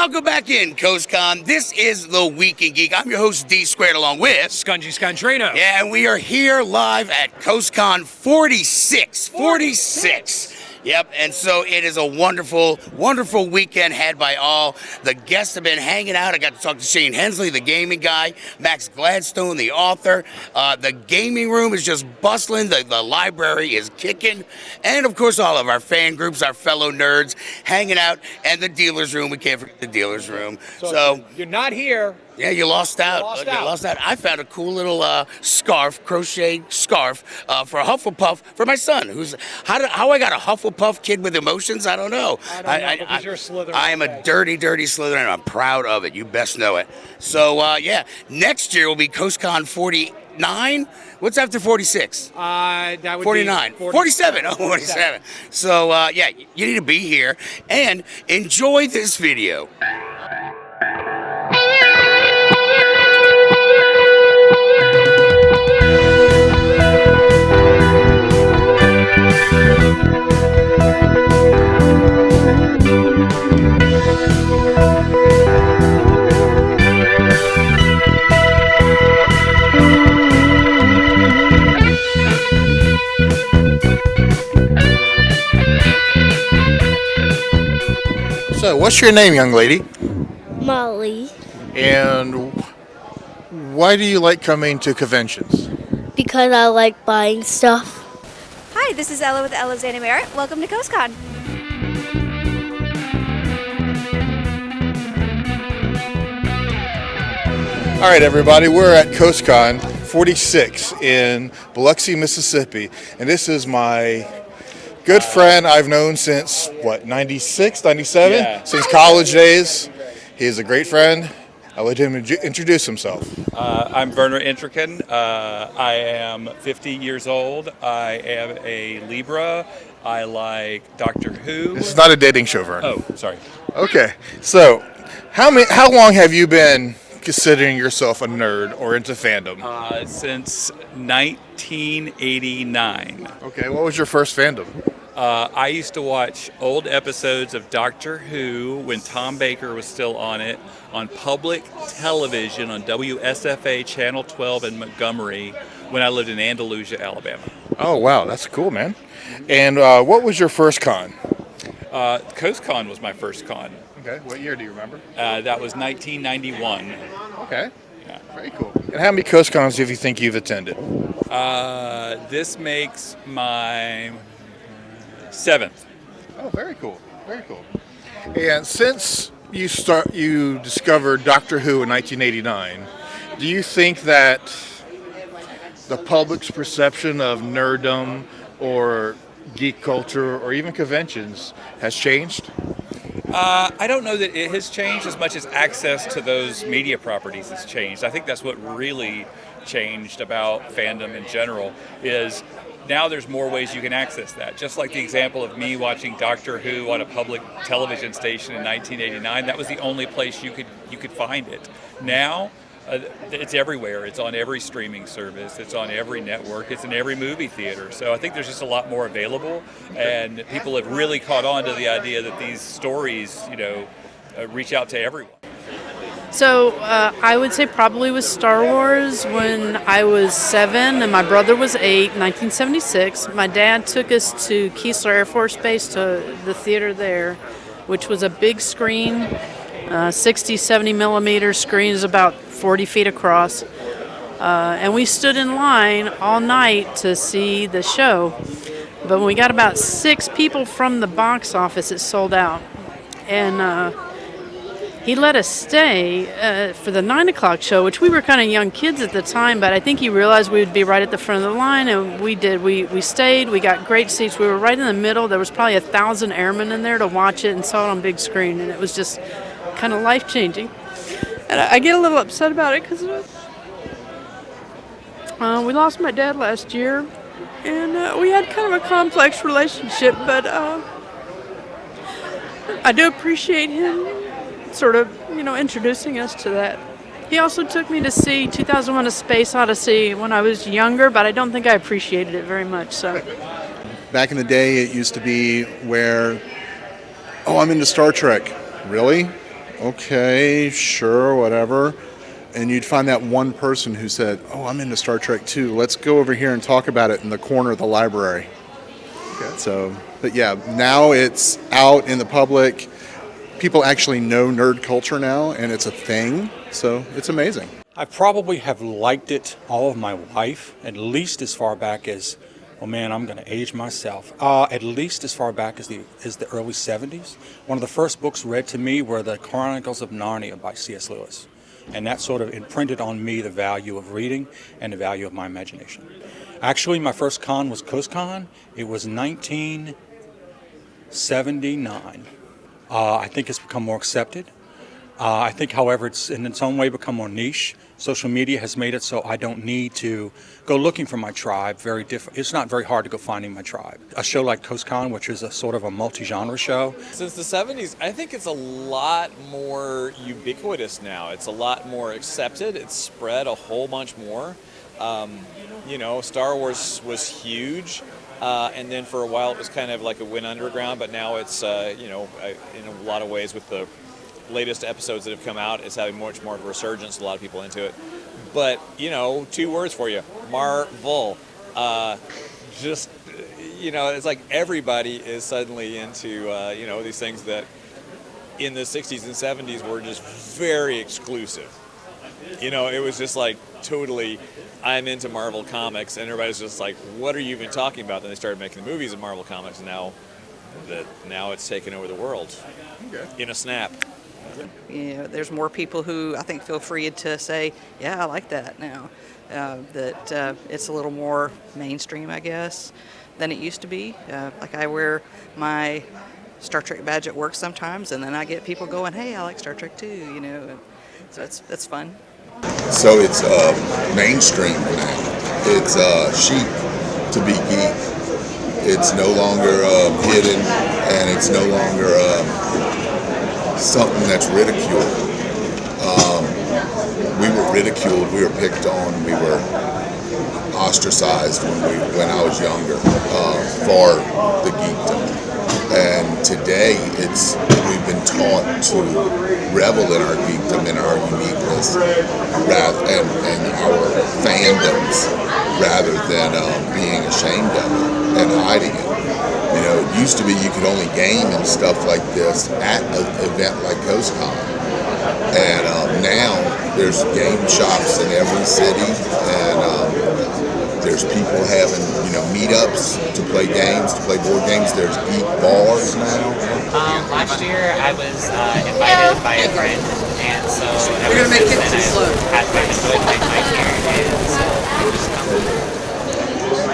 Welcome back in, CoastCon. This is the Weekend Geek. I'm your host, D Squared, along with Scungy Scuntrino. Yeah, and we are here live at CoastCon 46. 46. Yep, and so it is a wonderful, wonderful weekend had by all. The guests have been hanging out. I got to talk to Shane Hensley, the gaming guy, Max Gladstone, the author. The gaming room is just bustling. The library is kicking. And, of course, all of our fan groups, our fellow nerds, hanging out. And the dealer's room. We can't forget the dealer's room. So you're not here. Yeah, you lost out. You lost out. I found a cool little crochet scarf for a Hufflepuff for my son. How I got a Hufflepuff kid with emotions? I don't know. I don't know, because you're a Slytherin. I am a dirty, dirty Slytherin, and I'm proud of it. You best know it. So, yeah, next year will be CoastCon 49. What's after 46? That would 49. be 47. Oh, 47. So, yeah, you need to be here and enjoy this video. So, what's your name, young lady? Molly. And why do you like coming to conventions? Because I like buying stuff. Hi, this is Ella with Ella's Animerit. Welcome to CoastCon. All right, everybody, we're at CoastCon 46 in Biloxi, Mississippi, and this is my good friend I've known since, 96, 97? Yeah. Since college days. He's a great friend. I'll let him introduce himself. I'm Werner Intrican. I am 50 years old. I am a Libra. I like Doctor Who. This is not a dating show, Vern. Oh, sorry. Okay, so how long have you been considering yourself a nerd or into fandom? Since 1989. Okay, what was your first fandom? I used to watch old episodes of Doctor Who when Tom Baker was still on it on public television on WSFA Channel 12 in Montgomery when I lived in Andalusia, Alabama. Oh, wow, that's cool, man. And what was your first con? CoastCon was my first con. Okay, what year do you remember? That was 1991. Okay, Yeah. very cool. And how many CoastCons do you think you've attended? This makes my 7th. Oh, very cool, very cool. And since you discovered Doctor Who in 1989, do you think that the public's perception of nerddom or geek culture or even conventions has changed? I don't know that it has changed as much as access to those media properties has changed. I think that's what really changed about fandom in general is now there's more ways you can access that. Just like the example of me watching Doctor Who on a public television station in 1989, that was the only place you could find it. Now, it's everywhere. It's on every streaming service. It's on every network. It's in every movie theater. So I think there's just a lot more available, and people have really caught on to the idea that these stories, reach out to everyone. So I would say probably with Star Wars when I was 7 and my brother was 8, 1976. My dad took us to Keesler Air Force Base to the theater there, which was a big screen, 60, 70 millimeter screens about 40 feet across. And we stood in line all night to see the show. But when we got about 6 people from the box office, it sold out. And he let us stay for the 9 o'clock show, which we were kind of young kids at the time, but I think he realized we would be right at the front of the line, and we did. We stayed. We got great seats. We were right in the middle. There was probably 1,000 airmen in there to watch it and saw it on big screen, and it was just kind of life-changing. And I get a little upset about it because we lost my dad last year, and we had kind of a complex relationship, but I do appreciate him sort of, introducing us to that. He also took me to see 2001: A Space Odyssey when I was younger, but I don't think I appreciated it very much. So, back in the day, it used to be where, oh, I'm into Star Trek. Really? okay, sure, whatever. And you'd find that one person who said, oh, I'm into Star Trek too. Let's go over here and talk about it in the corner of the library. Okay. So, but yeah, now it's out in the public. People actually know nerd culture now, and it's a thing. So it's amazing. I probably have liked it all of my life, at least as far back as, oh man, I'm going to age myself. At least as far back as the early 70s. One of the first books read to me were the Chronicles of Narnia by C.S. Lewis. And that sort of imprinted on me the value of reading and the value of my imagination. Actually, my first con was CoastCon. It was 1979. I think it's become more accepted. I think, however, it's in its own way become more niche. Social media has made it so I don't need to go looking for my tribe. It's not very hard to go finding my tribe. A show like CoastCon, which is a sort of a multi-genre show. Since the 70s, I think it's a lot more ubiquitous now. It's a lot more accepted. It's spread a whole bunch more. Star Wars was huge. And then for a while it was kind of like a win underground, but now it's, in a lot of ways with the latest episodes that have come out, it's having much more of a resurgence, a lot of people into it. But, 2 words for you, Marvel. It's like everybody is suddenly into, these things that in the 60s and 70s were just very exclusive. It was just like totally, I'm into Marvel Comics, and everybody's just like, what are you even talking about? Then they started making the movies of Marvel Comics, and now it's taken over the world in a snap. There's more people who I think feel free to say, yeah, I like that now. That it's a little more mainstream, I guess, than it used to be. Like I wear my Star Trek badge at work sometimes, and then I get people going, hey, I like Star Trek too, So it's fun. So it's mainstream now. It's chic to be geek. It's no longer hidden, and it's no longer something that's ridiculed. We were ridiculed, we were picked on, we were ostracized when I was younger for the geekdom. And today we've been taught to revel in our geekdom and our uniqueness and our fandoms rather than being ashamed of it and hiding it. It used to be you could only game and stuff like this at an event like CoastCon. And now there's game shops in every city, and there's people having, meetups to play games, to play board games. There's geek bars now. Last year I was invited by a friend, and so ever since then I've enjoyed my time here, and so I just come.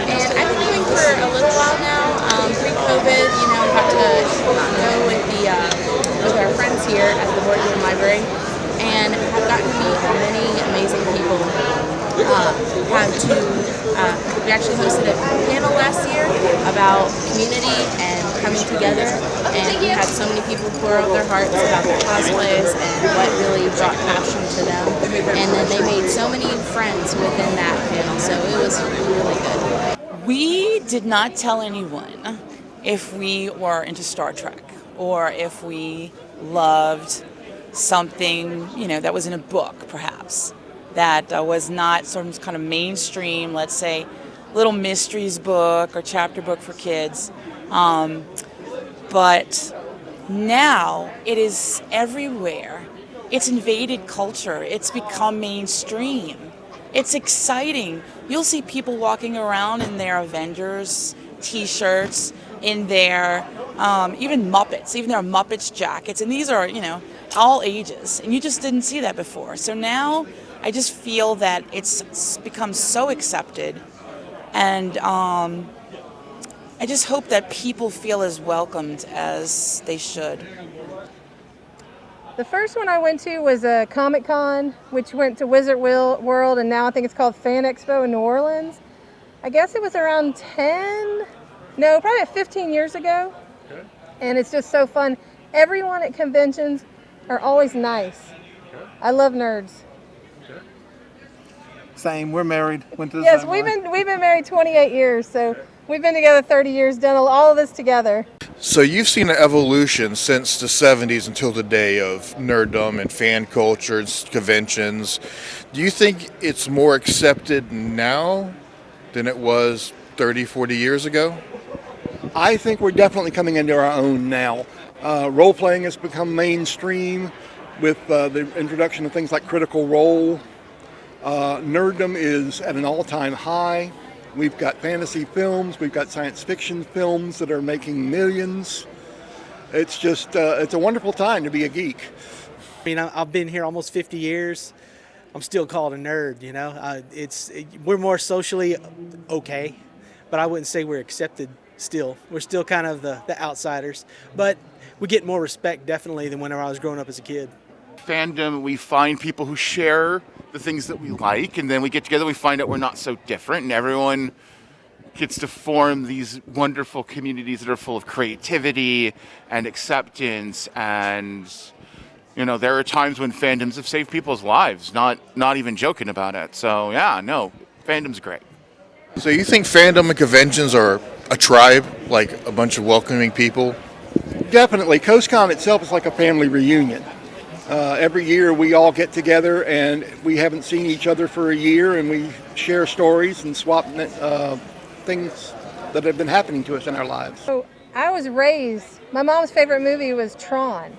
And I've been going for a little while now. Pre-COVID, got to go with our friends here at the Board Game Library, and have gotten to meet many amazing people. We actually hosted a panel last year about community and coming together, and we had so many people pour out their hearts about their cosplays and what really brought passion to them, and then they made so many friends within that panel, so it was really good. We did not tell anyone if we were into Star Trek or if we loved something, that was in a book, perhaps, that was not some kind of mainstream, let's say, little mysteries book or chapter book for kids. But now it is everywhere. It's invaded culture. It's become mainstream. It's exciting. You'll see people walking around in their Avengers t-shirts, in their even Muppets, even their Muppets jackets, and these are, all ages, and you just didn't see that before. So now I just feel that it's become so accepted, and I just hope that people feel as welcomed as they should. The first one I went to was a Comic-Con, which went to Wizard World, and now I think it's called Fan Expo in New Orleans. I guess it was around 15 years ago. Okay. And it's just so fun. Everyone at conventions are always nice. Okay. I love nerds. Okay. Same, we're married. Went to the yes, same we've been married 28 years, so we've been together 30 years, done all of this together. So you've seen an evolution since the 70s until today of nerddom and fan cultures, conventions. Do you think it's more accepted now than it was 30, 40 years ago? I think we're definitely coming into our own now. Role playing has become mainstream with the introduction of things like Critical Role. Nerddom is at an all-time high. We've got fantasy films, we've got science fiction films that are making millions. It's just, it's a wonderful time to be a geek. I mean, I've been here almost 50 years. I'm still called a nerd, you know. We're more socially okay, but I wouldn't say we're accepted still. We're still kind of the outsiders, but we get more respect definitely than whenever I was growing up as a kid. Fandom, we find people who share the things that we like, and then we get together, we find out we're not so different, and everyone gets to form these wonderful communities that are full of creativity and acceptance. And you know, there are times when fandoms have saved people's lives, not even joking about it. So yeah, no, fandom's great. So you think fandom and conventions are a tribe, like a bunch of welcoming people? Definitely. CoastCon itself is like a family reunion. Every year we all get together and we haven't seen each other for a year, and we share stories and swap things that have been happening to us in our lives. So I was raised, my mom's favorite movie was Tron.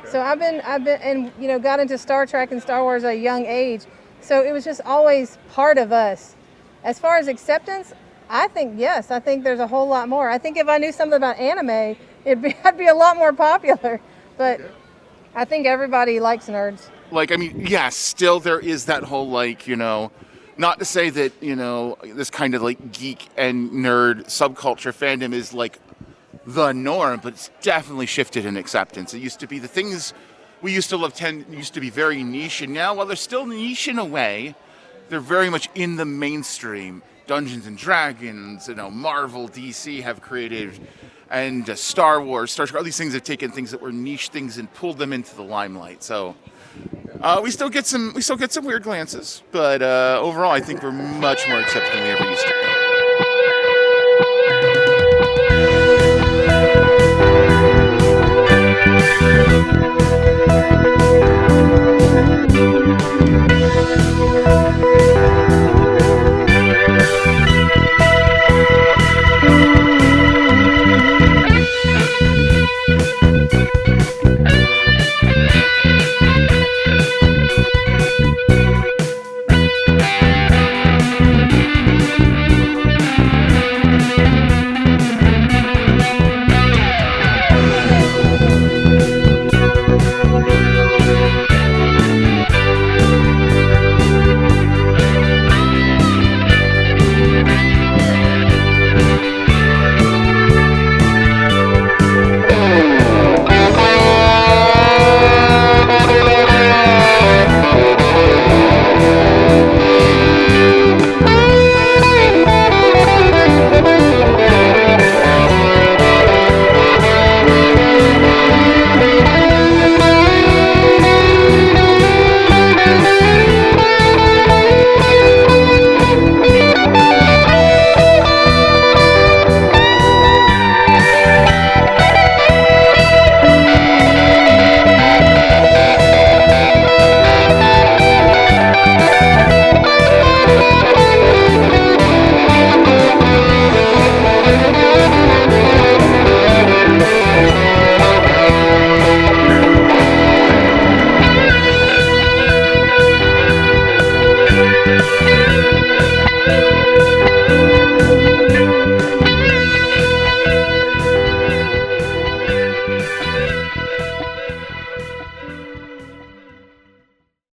So I've been and you know, got into Star Trek and Star Wars at a young age. So it was just always part of us. As far as acceptance, I think yes. I think there's a whole lot more. I think if I knew something about anime, I'd be a lot more popular. But I think everybody likes nerds. Like, I mean, yes, still there is that whole, like, you know, not to say that, you know, this kind of like geek and nerd subculture fandom is like the norm, but it's definitely shifted in acceptance. It used to be the things we used to love used to be very niche, and now while they're still niche in a way, they're very much in the mainstream. Dungeons and Dragons, you know, Marvel, DC have created, and Star Wars, Star Trek, all these things have taken things that were niche things and pulled them into the limelight. So we still get some weird glances, but overall I think we're much more accepted than we ever used to be.